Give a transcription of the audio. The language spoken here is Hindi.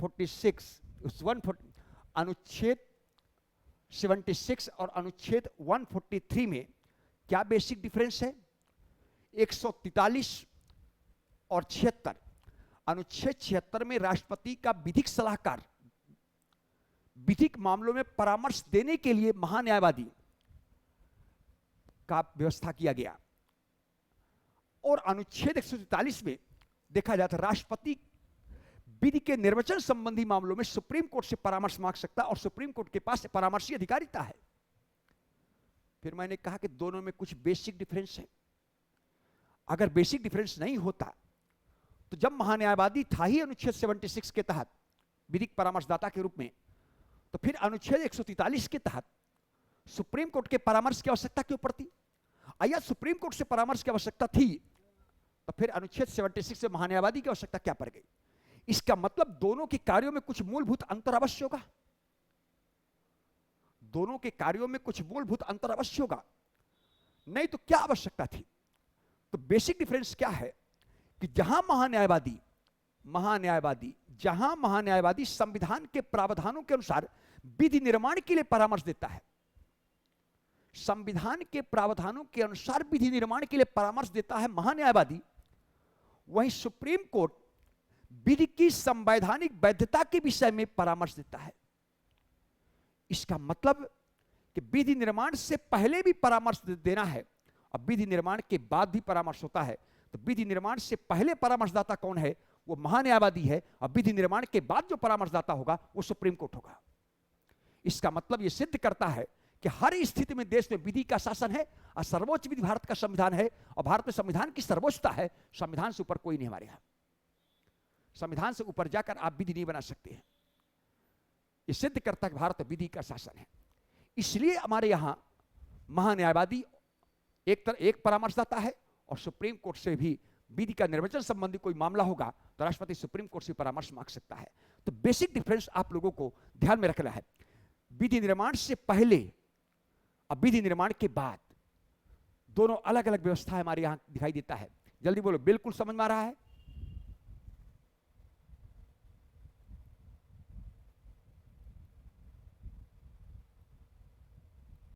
146 अनुच्छेद 76 और अनुच्छेद 143 में क्या बेसिक डिफरेंस है? 143 और 76। अनुच्छेद 76 में राष्ट्रपति का विधिक सलाहकार विधिक मामलों में परामर्श देने के लिए महान्यायवादी का व्यवस्था किया गया, और अनुच्छेद 143 में देखा जाता राष्ट्रपति विधि के निर्वचन संबंधी मामलों में सुप्रीम कोर्ट से परामर्श मांग सकता है और सुप्रीम कोर्ट के पास परामर्शी अधिकारिता है। फिर मैंने कहा कि दोनों में कुछ बेसिक डिफरेंस है। अगर बेसिक डिफरेंस नहीं होता तो जब महान्यायवादी था ही अनुच्छेद 76 के तहत विधिक परामर्शदाता के रूप में, तो फिर अनुच्छेद 143 के तहत सुप्रीम कोर्ट के परामर्श की आवश्यकता क्यों पड़ती? या सुप्रीम कोर्ट से परामर्श की आवश्यकता थी तो फिर अनुच्छेद 76 से महान्यायवादी की आवश्यकता क्या पड़ गई? इसका मतलब दोनों के कार्यों में कुछ मूलभूत अंतर अवश्य होगा। दोनों के कार्यों में कुछ मूलभूत अंतर अवश्य होगा, नहीं तो क्या आवश्यकता थी? तो बेसिक डिफरेंस क्या है कि जहां महान्यायवादी संविधान के प्रावधानों के अनुसार विधि निर्माण के लिए परामर्श देता है, संविधान के प्रावधानों के अनुसार विधि निर्माण के लिए परामर्श देता है महान्यायवादी, वहीं सुप्रीम कोर्ट विधि की संवैधानिक वैधता के विषय में परामर्श देता है। इसका मतलब कि विधि निर्माण से पहले भी परामर्श देना है और विधि निर्माण के बाद भी परामर्श होता है। तो विधि निर्माण से पहले परामर्शदाता कौन है? वो महान्यायवादी है, और विधि निर्माण के बाद जो परामर्शदाता होगा वो सुप्रीम कोर्ट होगा। इसका मतलब यह सिद्ध करता है कि हर स्थिति में देश में विधि का शासन है और सर्वोच्च विधि भारत का संविधान है, और भारत में संविधान की सर्वोच्चता है। संविधान से ऊपर कोई नहीं हमारे यहां। संविधान से ऊपर जाकर आप विधि नहीं बना सकते हैं। यह सिद्ध करता है कि भारत विधि का शासन है। इसलिए हमारे यहां महान्यायवादी एक परामर्शदाता है, और सुप्रीम कोर्ट से भी विधि का निर्वचन संबंधी कोई मामला होगा तो राष्ट्रपति सुप्रीम कोर्ट से परामर्श मांग सकता है। तो बेसिक डिफरेंस आप लोगों को ध्यान में रखना है। विधि निर्माण से पहले और विधि निर्माण के बाद दोनों अलग अलग व्यवस्था हमारे यहां दिखाई देता है। जल्दी बोलो, बिल्कुल समझ में आ रहा है?